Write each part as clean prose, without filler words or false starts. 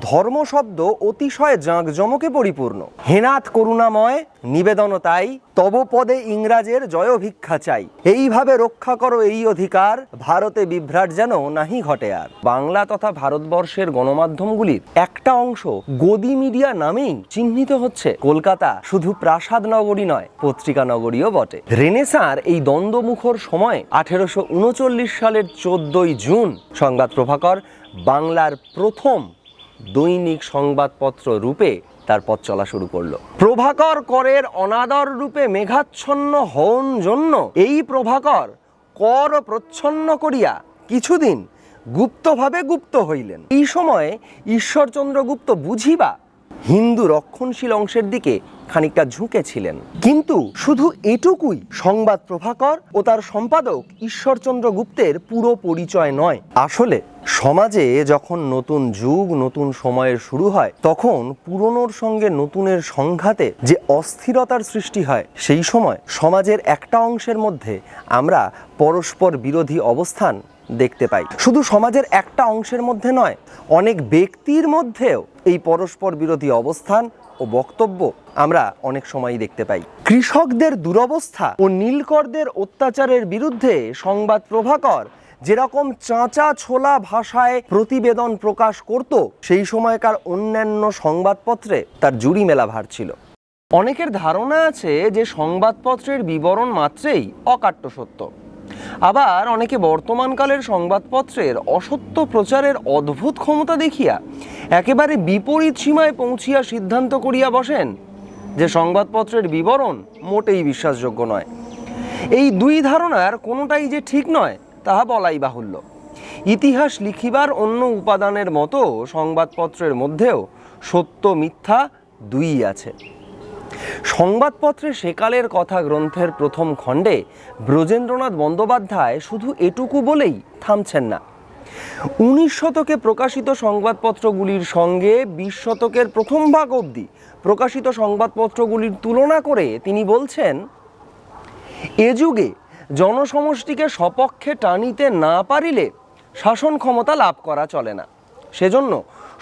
ধর্ম শব্দ অতিশয় জাঁকজমকে পরিপূর্ণ। হেনাথ করুণাময় নিবেদন তাই, তব পদে ইংরাজের জয় ভিক্ষা চাই। এইভাবে রক্ষা করো এই অধিকার, ভারতে বিভ্রাট যেন নাহি ঘটে আর। বাংলা তথা ভারতবর্ষের গণমাধ্যমগুলির একটা অংশ গদি মিডিয়া নামেই চিহ্নিত হচ্ছে। কলকাতা শুধু প্রাসাদ নগরী নয়, পত্রিকা নগরীও বটে। রেনেসাঁর এই দ্বন্দ্বমুখর সময় 1839 সালের 14ই জুন সংবাদ প্রভাকর বাংলার প্রথম দৈনিক সংবাদপত্র রূপে তার পথ চলা শুরু করলো। প্রভাকর করের অনাদর রূপে মেঘাচ্ছন্ন হন জন্য এই প্রভাকর কর প্রচ্ছন্ন করিয়া কিছুদিন গুপ্তভাবে গুপ্ত হইলেন। এই সময়ে ঈশ্বরচন্দ্র গুপ্ত বুঝিবা হিন্দু রক্ষণশীল অংশের দিকে খানিকটা ঝুঁকেছিলেন। কিন্তু শুধু এটুকুই সংবাদ প্রভাকর ও তার সম্পাদক ঈশ্বরচন্দ্র গুপ্তের পুরো পরিচয় নয়। আসলে সমাজে যখন নতুন যুগ নতুন সময়ের শুরু হয়, তখন পুরনোর সঙ্গে নতুনের সংঘাতে যে অস্থিরতার সৃষ্টি হয়, সেই সময় সমাজের একটা অংশের মধ্যে আমরা পরস্পর বিরোধী অবস্থান দেখতে পাই। শুধু সমাজের একটা অংশের মধ্যে নয়, অনেক ব্যক্তির মধ্যেও এই পরস্পর বিরোধী অবস্থান ও বক্তব্য আমরা অনেক সময়ই দেখতে পাই। কৃষকদের দুরবস্থা ও নীলকরদের অত্যাচারের বিরুদ্ধে সংবাদ প্রভাকর যেরকম চাঁচা ছোলা ভাষায় প্রতিবেদন প্রকাশ করত, সেই সময়কার অন্যান্য সংবাদপত্রে তার জুড়ি মেলা ভার ছিল। অনেকের ধারণা আছে যে সংবাদপত্রের বিবরণ মাত্রেই অকাট্য সত্য। আবার অনেকে বর্তমানকালের সংবাদপত্রের অসত্য প্রচারের অদ্ভুত ক্ষমতা দেখিয়া একেবারে বিপরীত সীমায় পৌঁছিয়া সিদ্ধান্ত করিয়া বসেন যে সংবাদপত্রের বিবরণ মোটেই বিশ্বাসযোগ্য নয়। এই দুই ধারণার কোনোটাই যে ঠিক নয় তাহা বলাই বাহুল্য। ইতিহাস লিখিবার অন্য উপাদানের মতো সংবাদপত্রের মধ্যেও সত্য মিথ্যা দুইই আছে। সংবাদপত্রে সেকালের কথা গ্রন্থের প্রথম খণ্ডে ব্রজেন্দ্রনাথ বন্দ্যোপাধ্যায় শুধু এটুকু বলেই থামছেন না। 19 শতকে প্রকাশিত সংবাদপত্রগুলির সঙ্গে 20 শতকের প্রথম ভাগ অবধি প্রকাশিত সংবাদপত্রগুলির তুলনা করে তিনি বলছেন, এ যুগে জনসমষ্টিকে স্বপক্ষে টানিতে না পারিলে শাসন ক্ষমতা লাভ করা চলে না। সেজন্য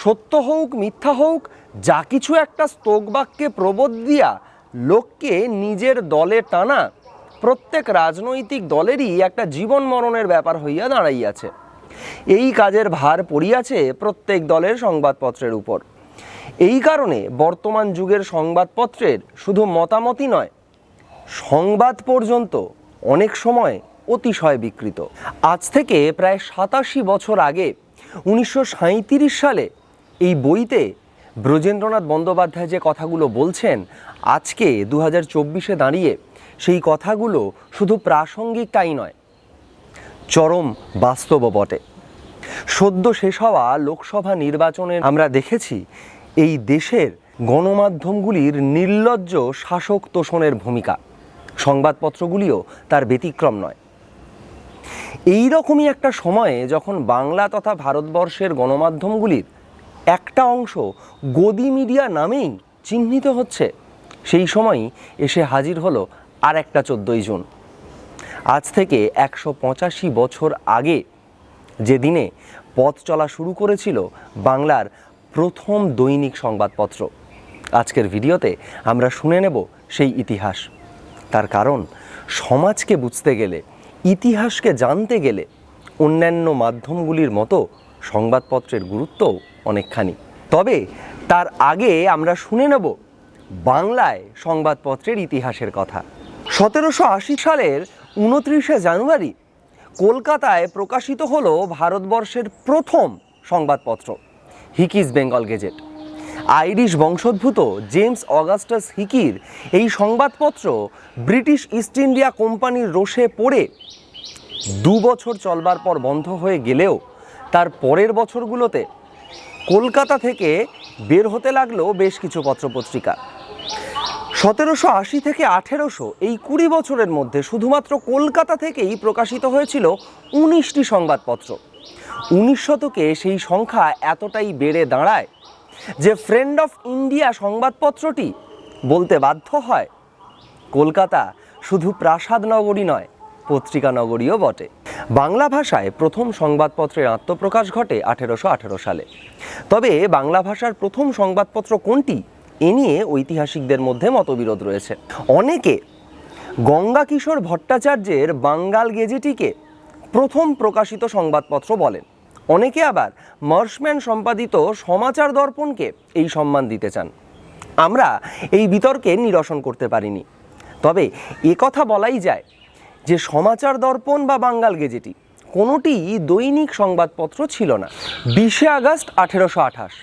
সত্য হোক মিথ্যা হোক, যা কিছু একটা স্তোক বাক্যে প্রবোধ দিয়া লোককে নিজের দলে টানা প্রত্যেক রাজনৈতিক দলেরই একটা জীবন মরণের ব্যাপার হইয়া দাঁড়াইয়াছে। এই কাজের ভার পড়িয়াছে প্রত্যেক দলের সংবাদপত্রের উপর। এই কারণে বর্তমান যুগের সংবাদপত্রের শুধু মতামতই নয়, সংবাদ পর্যন্ত অনেক সময় অতিশয় বিকৃত। আজ থেকে প্রায় 87 বছর আগে 1937 সালে এই বইতে ব্রজেন্দ্রনাথ বন্দ্যোপাধ্যায় যে কথাগুলো বলছেন, আজকে 2024-এ দাঁড়িয়ে সেই কথাগুলো শুধু প্রাসঙ্গিক তাই নয়, চরম বাস্তব বটে। সদ্য শেষ হওয়া লোকসভা নির্বাচনে আমরা দেখেছি এই দেশের গণমাধ্যমগুলির নির্লজ্জ শাসক তোষণের ভূমিকা। সংবাদপত্রগুলিও তার ব্যতিক্রম নয়। এই রকমই একটা সময়ে যখন বাংলা তথা ভারতবর্ষের গণমাধ্যমগুলির একটা অংশ গদি মিডিয়া নামেই চিহ্নিত হচ্ছে, সেই সময়ই এসে হাজির হলো আর একটা 14ই জুন। আজ থেকে 185 বছর আগে, যেদিনে পথ চলা শুরু করেছিল বাংলার প্রথম দৈনিক সংবাদপত্র। আজকের ভিডিওতে আমরা শুনে নেব সেই ইতিহাস। তার কারণ, সমাজকে বুঝতে গেলে, ইতিহাসকে জানতে গেলে অন্যান্য মাধ্যমগুলির মতো সংবাদপত্রের গুরুত্বও অনেকখানি। তবে তার আগে আমরা শুনে নেব বাংলায় সংবাদপত্রের ইতিহাসের কথা। 1780 সালের 29শে জানুয়ারি কলকাতায় প্রকাশিত হলো ভারতবর্ষের প্রথম সংবাদপত্র হিকিস বেঙ্গল গেজেট। আইরিশ বংশোদ্ভূত জেমস অগাস্টাস হিকির এই সংবাদপত্র ব্রিটিশ ইস্ট ইন্ডিয়া কোম্পানির রোষে পড়ে 2 বছর চলবার পর বন্ধ হয়ে গেলেও তার পরের বছরগুলোতে কলকাতা থেকে বের হতে লাগলো বেশ কিছু পত্রপত্রিকা। 1780 থেকে 1800 এই 20 বছরের মধ্যে শুধুমাত্র কলকাতা থেকেই প্রকাশিত হয়েছিল 19টি সংবাদপত্র। 19 শতকে সেই সংখ্যা এতটাই বেড়ে দাঁড়ায় যে ফ্রেন্ড অফ ইন্ডিয়া সংবাদপত্রটি বলতে বাধ্য হয়, কলকাতা শুধু প্রাসাদ নগরী নয়, পত্রিকা নগরীও বটে। বাংলা ভাষায় প্রথম সংবাদপত্রের আত্মপ্রকাশ ঘটে 1818 সালে। তবে বাংলা ভাষার প্রথম সংবাদপত্র কোনটি এ নিয়ে ঐতিহাসিকদের মধ্যে মতবিরোধ রয়েছে। অনেকে গঙ্গাকিশোর ভট্টাচার্যের বাঙ্গাল গেজেটিকে প্রথম প্রকাশিত সংবাদপত্র বলেন, অনেকে আবার মার্শম্যান সম্পাদিত সমাচার দর্পণকে এই সম্মান দিতে চান। আমরা এই বিতর্কে নিরসন করতে পারিনি, তবে কথা বলাই যায় যে সমাচার দর্পণ বা বাঙ্গাল গেজেটি কোনোটি দৈনিক সংবাদপত্র ছিল না। 20 আগস্ট 1828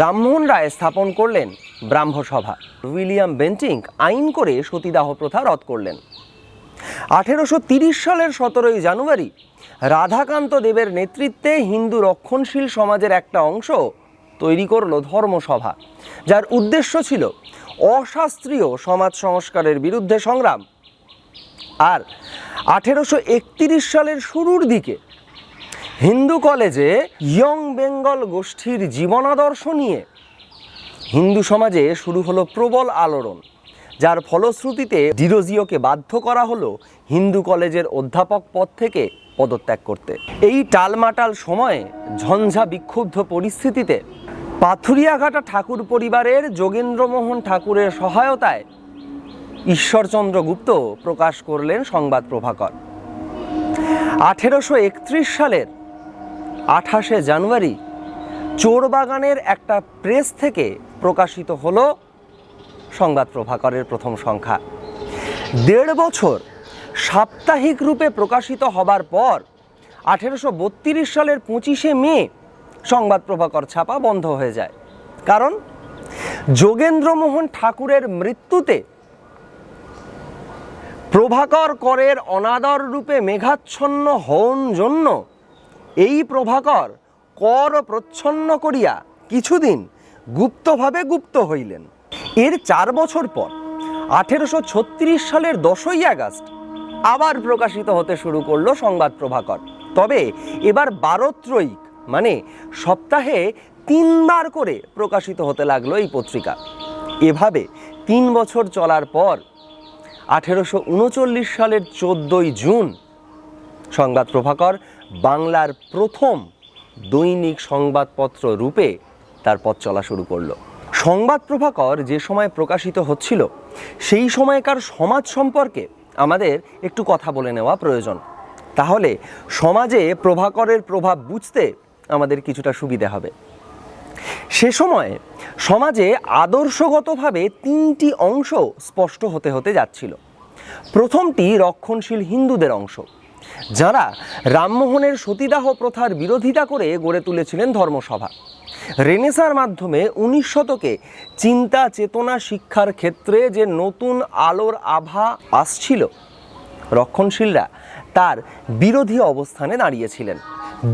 রামমোহন রায় স্থাপন করলেন ব্রাহ্মসভা। উইলিয়াম বেন্টিঙ্ক আইন করে সতীদাহ প্রথা রদ করলেন। 1830 সালের 17 জানুয়ারি রাধাকান্ত দেবের নেতৃত্বে হিন্দু রক্ষণশীল সমাজের একটা অংশ তৈরি করল ধর্মসভা, যার উদ্দেশ্য ছিল অশাস্ত্রীয় সমাজ সংস্কারের বিরুদ্ধে সংগ্রাম। আর 1831 সালের শুরুর দিকে হিন্দু কলেজে ইয়ং বেঙ্গল গোষ্ঠীর জীবনাদর্শ নিয়ে হিন্দু সমাজে শুরু হলো প্রবল আলোড়ন, যার ফলশ্রুতিতে ডিরোজিওকে বাধ্য করা হলো হিন্দু কলেজের অধ্যাপক পদ থেকে পদত্যাগ করতে। এই টালমাটাল সময়ে ঝঞ্ঝা বিক্ষুব্ধ পরিস্থিতিতে পাথুরিয়াঘাটা ঠাকুর পরিবারের যোগেন্দ্রমোহন ঠাকুরের সহায়তায় ঈশ্বরচন্দ্র গুপ্ত প্রকাশ করলেন সংবাদ প্রভাকর। 1831 সালের 28 জানুয়ারি চোরবাগানের একটা প্রেস থেকে প্রকাশিত হলো সংবাদ প্রভাকরের প্রথম সংখ্যা। 1.5 বছর সাপ্তাহিক রূপে প্রকাশিত হবার পর 1832 সালের 25 মে সংবাদ প্রভাকর ছাপা বন্ধ হয়ে যায়। কারণ যোগেন্দ্রমোহন ঠাকুরের মৃত্যুতে প্রভাকর করের অনাদর রূপে মেঘাচ্ছন্ন হন জন্য এই প্রভাকর কর প্রচ্ছন্ন করিয়া কিছুদিন গুপ্তভাবে গুপ্ত হইলেন। এর 4 বছর পর 1836 সালের 10 আগস্ট আবার প্রকাশিত হতে শুরু করলো সংবাদ প্রভাকর। তবে এবার 12 ত্রয়িক, মানে সপ্তাহে 3 বার করে প্রকাশিত হতে লাগলো এই পত্রিকা। এভাবে 3 বছর চলার পর 1839 সালের 14 জুন সংবাদ প্রভাকর বাংলার প্রথম দৈনিক সংবাদপত্র রূপে তার পথ চলা শুরু করলো। সংবাদ প্রভাকর যে সময় প্রকাশিত হচ্ছিল সেই সময়কার সমাজ সম্পর্কে আমাদের একটু কথা বলে নেওয়া প্রয়োজন, তাহলে সমাজে প্রভাকরের প্রভাব বুঝতে আমাদের কিছুটা সুবিধা হবে। সে সময়ে সমাজে আদর্শগতভাবে 3টি অংশ স্পষ্ট হতে হতে যাচ্ছিল। প্রথমটি রক্ষণশীল হিন্দুদের অংশ, যারা রামমোহনের সতীদাহ প্রথার বিরোধিতা করে গড়ে তুলেছিলেন ধর্মসভা। রেনেসাঁর মাধ্যমে 19 শতকে চিন্তা চেতনা শিক্ষার ক্ষেত্রে যে নতুন আলোর আভা আসছিল, রক্ষণশীলরা তার বিরোধী অবস্থানে দাঁড়িয়েছিলেন।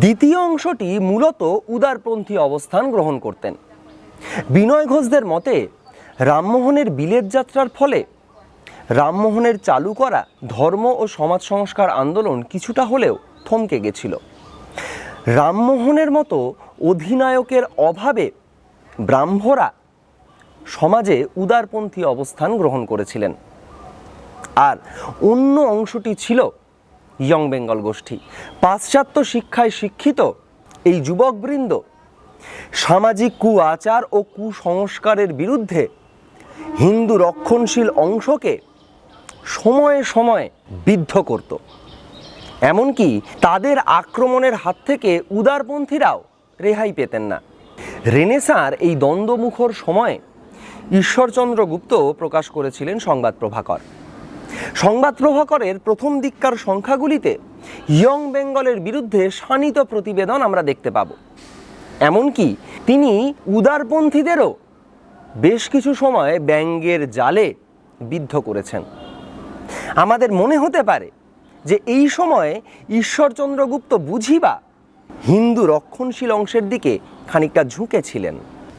দ্বিতীয় অংশটি মূলত উদারপন্থী অবস্থান গ্রহণ করতেন। বিনয় ঘোষদের মতে রামমোহনের বিলেত যাত্রার ফলে রামমোহনের চালু করা ধর্ম ও সমাজ সংস্কার আন্দোলন কিছুটা হলেও থমকে গেছিল। রামমোহনের মতো অধিনায়কের অভাবে ব্রাহ্মরা সমাজে উদারপন্থী অবস্থান গ্রহণ করেছিলেন। আর অন্য অংশটি ছিল ইয়ং বেঙ্গল গোষ্ঠী। পাশ্চাত্য শিক্ষায় শিক্ষিত এই যুবকবৃন্দ সামাজিক কুআচার ও কুসংস্কারের বিরুদ্ধে হিন্দু রক্ষণশীল অংশকে সময়ে সময়ে বিদ্ধ করত। এমনকি তাদের আক্রমণের হাত থেকে উদারপন্থীরাও রেহাই পেতেন না। রেনেসাঁর এই দ্বন্দ্বমুখর সময়ে ঈশ্বরচন্দ্র গুপ্ত প্রকাশ করেছিলেন সংবাদ প্রভাকর। সংবাদ প্রভাকরের প্রথম দিককার সংখ্যাগুলিতে ইয়ং বেঙ্গলের বিরুদ্ধে শানিত প্রতিবেদন আমরা দেখতে পাব। এমনকি তিনি উদারপন্থীদেরও বেশ কিছু সময় ব্যঙ্গের জালে বিদ্ধ করেছেন। আমাদের মনে হতে পারে যে এই সময়ে ঈশ্বরচন্দ্র গুপ্ত বুঝিবা হিন্দু রক্ষণশীল অংশের দিকে খানিকটা ঝুঁকেছিলেন।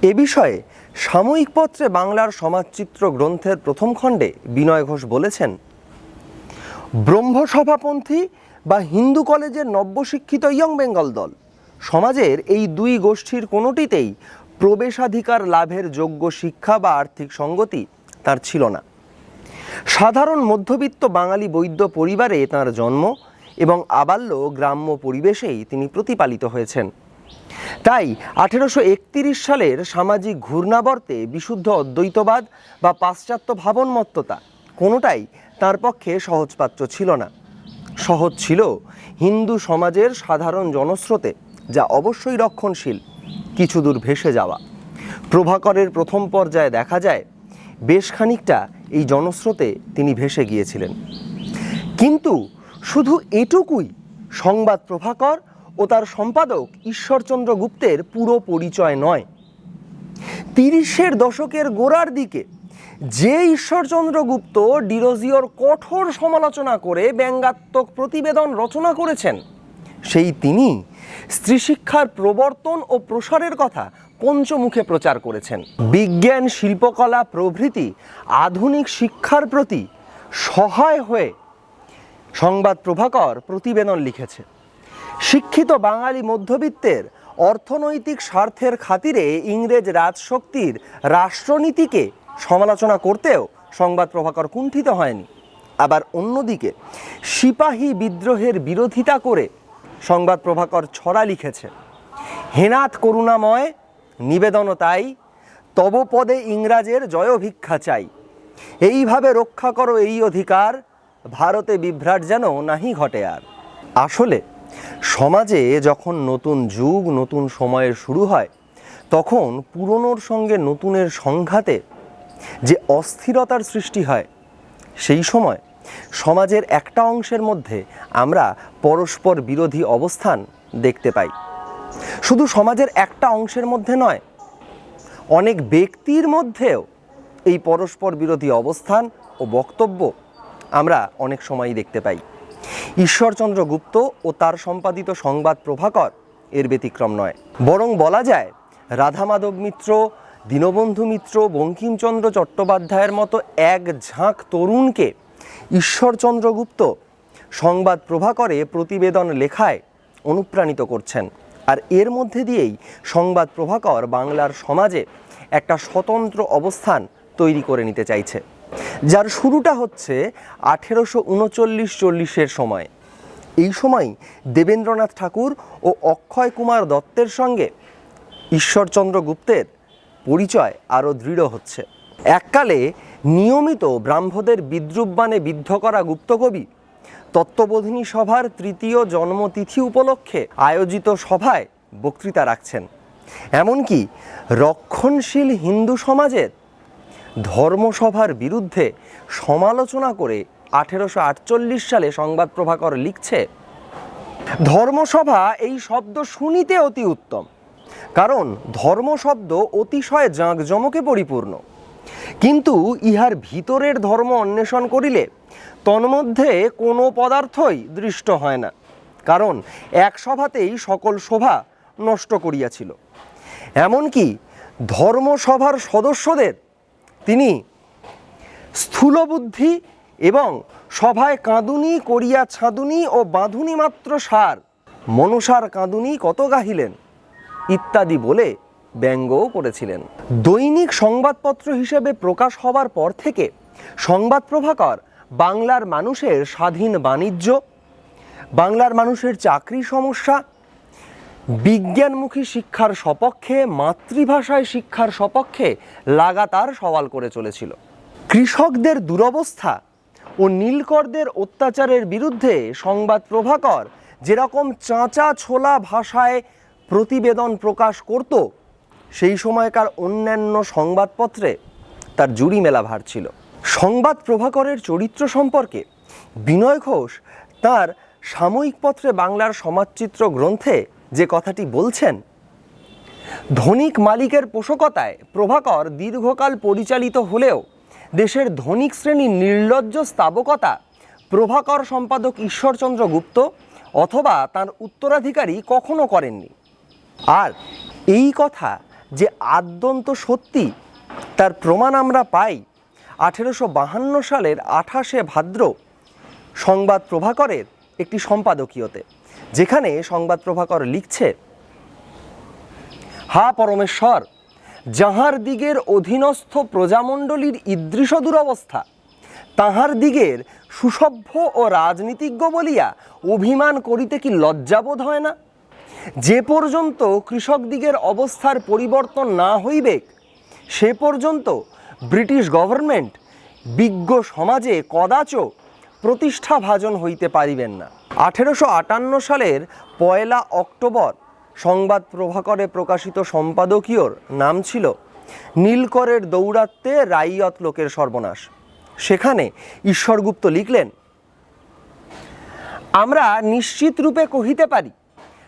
এ বিষয়ে সাময়িক পত্রে বাংলার সমাজচিত্র গ্রন্থের প্রথম খণ্ডে বিনয় ঘোষ বলেছেন, ব্রহ্মসভাপন্থী বা হিন্দু কলেজের নব্যশিক্ষিত ইয়ং বেঙ্গল দল সমাজের এই দুই গোষ্ঠীর কোনোটিতেই প্রবেশাধিকার লাভের যোগ্য শিক্ষা বা আর্থিক সঙ্গতি তার ছিল না। সাধারণ মধ্যবিত্ত বাঙালি বৈদ্য পরিবারে তাঁর জন্ম এবং আবাল্য গ্রাম্য পরিবেশেই তিনি প্রতিপালিত হয়েছেন। তাই 1831 সালের সামাজিক ঘূর্ণাবর্তে বিশুদ্ধ অদ্বৈতবাদ বা পাশ্চাত্য ভাবনমত্ততা কোনোটাই তার পক্ষে সহজপাত্র ছিল না। সহজ ছিল হিন্দু সমাজের সাধারণ জনস্রোতে, যা অবশ্যই রক্ষণশীল, কিছু দূর ভেসে যাওয়া। প্রভাকরের প্রথম পর্যায়ে দেখা যায় বেশ খানিকটা এই জনস্রোতে তিনি ভেসে গিয়েছিলেন। কিন্তু শুধু এটুকুই সংবাদ প্রভাকর ও তার সম্পাদক ঈশ্বরচন্দ্র গুপ্তের পুরো পরিচয় নয়। 30-এর দশকের গোড়ার দিকে যে ঈশ্বরচন্দ্র গুপ্ত ডিরোজিওর কঠোর সমালোচনা করে ব্যঙ্গাত্মক প্রতিবেদন রচনা করেছেন, সেই তিনি স্ত্রী শিক্ষার প্রবর্তন ও প্রসারের কথা পঞ্চমুখে প্রচার করেছেন। বিজ্ঞান, শিল্পকলা প্রভৃতি আধুনিক শিক্ষার প্রতি সহায় হয়ে সংবাদ প্রভাকর প্রতিবেদন লিখেছে। শিক্ষিত বাঙালি মধ্যবিত্তের অর্থনৈতিক স্বার্থের খাতিরে ইংরেজ রাজশক্তির রাষ্ট্রনীতিকে সমালোচনা করতেও সংবাদ প্রভাকর কুণ্ঠিত হয়নি। আবার অন্যদিকে সিপাহী বিদ্রোহের বিরোধিতা করে সংবাদ প্রভাকর ছড়া লিখেছে। হেনাথ করুণাময় নিবেদন তাই, তব পদে ইংরাজের জয় ভিক্ষা চাই, এইভাবে রক্ষা করো এই অধিকার, ভারতে বিভ্রাট যেন নাহি ঘটে আর। আসলে সমাজে যখন নতুন যুগ, নতুন সময়ের শুরু হয়, তখন পুরনোর সঙ্গে নতুনের সংঘাতে যে অস্থিরতার সৃষ্টি হয়, সেই সময় সমাজের একটা অংশের মধ্যে আমরা পরস্পর বিরোধী অবস্থান দেখতে পাই। শুধু সমাজের একটা অংশের মধ্যে নয়, অনেক ব্যক্তির মধ্যেও এই পরস্পর বিরোধী অবস্থান ও বক্তব্য আমরা অনেক সময়ই দেখতে পাই। ঈশ্বরচন্দ্র গুপ্ত ও তার সম্পাদিত সংবাদ প্রভাকর এর ব্যতিক্রম নয়। বরং বলা যায় রাধামাধব মিত্র, দীনবন্ধু মিত্র, বঙ্কিমচন্দ্র চট্টোপাধ্যায়ের মতো এক ঝাঁক তরুণকে ঈশ্বরচন্দ্র গুপ্ত সংবাদ প্রভাকরে প্রতিবেদন লেখায় অনুপ্রাণিত করছেন। আর এর মধ্যে দিয়েই সংবাদ প্রভাকর বাংলার সমাজে একটা স্বতন্ত্র অবস্থান তৈরি করে নিতে চাইছে, যার শুরুটা হচ্ছে 1839-40-এর সময়। এই সময় দেবেন্দ্রনাথ ঠাকুর ও অক্ষয় কুমার দত্তের সঙ্গে ঈশ্বরচন্দ্র গুপ্তের পরিচয় আরও দৃঢ় হচ্ছে। এককালে নিয়মিত ব্রাহ্মদের বিদ্রুপবাণে বিদ্ধ করা গুপ্তকবি তত্ত্ববোধিনী সভার 3য় জন্মতিথি উপলক্ষে আয়োজিত সভায় বক্তৃতা রাখছেন। এমনকি রক্ষণশীল হিন্দু সমাজের ধর্মসভার বিরুদ্ধে সমালোচনা করে 1848 সালে সংবাদ প্রভাকর লিখছে, ধর্মসভা এই শব্দ শুনিতে অতি উত্তম, কারণ ধর্ম শব্দ অতিশয় জাঁকজমকে পরিপূর্ণ, কিন্তু ইহার ভিতরের ধর্ম অন্বেষণ করিলে তন্মধ্যে কোনো পদার্থই দৃষ্ট হয় না, কারণ এক সভাতেই সকল শোভা নষ্ট করিয়াছিল। এমনকি ধর্মসভার সদস্যদের তিনি স্থূলবুদ্ধি এবং সভায় কাঁদুনি করিয়া ছাঁদুনি ও বাঁধুনি মাত্র সার, মনসার কাঁদুনি কত গাহিলেন ইত্যাদি বলে ব্যঙ্গও করেছিলেন। দৈনিক সংবাদপত্র হিসেবে প্রকাশ হবার পর থেকে সংবাদ প্রভাকর বাংলার মানুষের স্বাধীন বাণিজ্য, বাংলার মানুষের চাকরি সমস্যা, বিজ্ঞানমুখী শিক্ষার সপক্ষে, মাতৃভাষায় শিক্ষার সপক্ষে লাগাতার সওয়াল করে চলেছিল। কৃষকদের দুরবস্থা ও নীলকরদের অত্যাচারের বিরুদ্ধে সংবাদ প্রভাকর যেরকম চাঁচা ছোলা ভাষায় প্রতিবেদন প্রকাশ করত, সেই সময়কার অন্যান্য সংবাদপত্রে তার জুড়ি মেলা ভার ছিল। সংবাদ প্রভাকরের চরিত্র সম্পর্কে বিনয় ঘোষ তাঁর সাময়িক পত্রে বাংলার সমাজচিত্র গ্রন্থে যে কথাটি বলছেন, ধনিক মালিকের পোষকতায় প্রভাকর দীর্ঘকাল পরিচালিত হলেও দেশের ধনিক শ্রেণীর নির্লজ্জ স্তাবকতা প্রভাকর সম্পাদক ঈশ্বরচন্দ্র গুপ্ত অথবা তার উত্তরাধিকারী কখনো করেননি। আর এই কথা যে আদ্যন্ত সত্যি, তার প্রমাণ আমরা পাই 1852 সালের 28শে ভাদ্র সংবাদ প্রভাকরের একটি সম্পাদকীয়তে, যেখানে সংবাদ প্রভাকর লিখছে, হা পরমেশ্বর, যাহার দিগের অধীনস্থ প্রজামণ্ডলীর ঈদৃশ দুরবস্থা, তাহার দিগের সুসভ্য ও রাজনীতিজ্ঞ বলিয়া অভিমান করিতে কি লজ্জাবোধ হয় না? যে পর্যন্ত কৃষকদিগের অবস্থার পরিবর্তন না হইবে সে পর্যন্ত ব্রিটিশ গভর্নমেন্ট বিজ্ঞ সমাজে কদাচ প্রতিষ্ঠাভাজন হইতে পারিবেন না। 1858 সালের 1 অক্টোবর সংবাদ প্রভাকরে প্রকাশিত সম্পাদকীয়র নাম ছিল নীলকরের দৌরাত্মে রাইয়ত লোকের সর্বনাশ। সেখানে ঈশ্বরগুপ্ত লিখলেন, আমরা নিশ্চিত রূপে কহিতে পারি,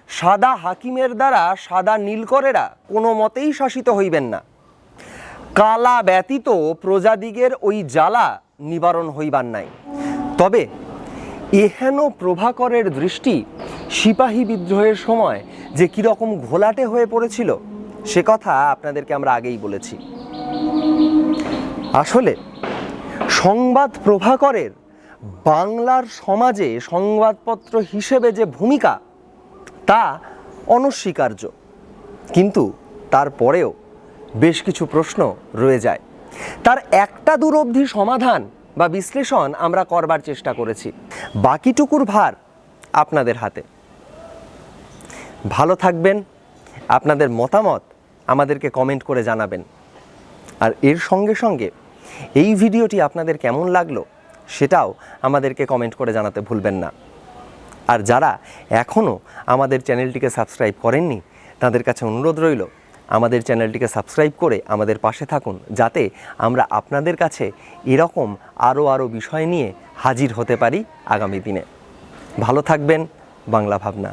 সাদা হাকিমের দ্বারা সাদা নীলকরেরা কোনো মতেই শাসিত হইবেন না। কালা ব্যতীত প্রজাদিগের ওই জ্বালা নিবারণ হইবার নাই। তবে এহেন প্রভাকরের দৃষ্টি সিপাহী বিদ্রোহের সময় যে কীরকম ঘোলাটে হয়ে পড়েছিল সে কথা আপনাদেরকে আমরা আগেই বলেছি। আসলে সংবাদ প্রভাকরের বাংলার সমাজে সংবাদপত্র হিসেবে যে ভূমিকা তা অনস্বীকার্য, কিন্তু তারপরেও বেশ কিছু প্রশ্ন রয়ে যায়। তার একটা দূর অবধি সমাধান বা বিশ্লেষণ আমরা করবার চেষ্টা করেছি, বাকিটুকুর ভার আপনাদের হাতে। ভালো থাকবেন, আপনাদের মতামত আমাদেরকে কমেন্ট করে জানাবেন। আর এর সঙ্গে সঙ্গে এই ভিডিওটি আপনাদের কেমন লাগলো সেটাও আমাদেরকে কমেন্ট করে জানাতে ভুলবেন না। আর যারা এখনও আমাদের চ্যানেলটিকে সাবস্ক্রাইব করেননি তাদের কাছে অনুরোধ রইল আমাদের চ্যানেলটিকে সাবস্ক্রাইব করে আমাদের পাশে থাকুন, যাতে আমরা আপনাদের কাছে এরকম আরও বিষয় নিয়ে হাজির হতে পারি আগামী দিনে। ভালো থাকবেন। বাংলা ভাবনা।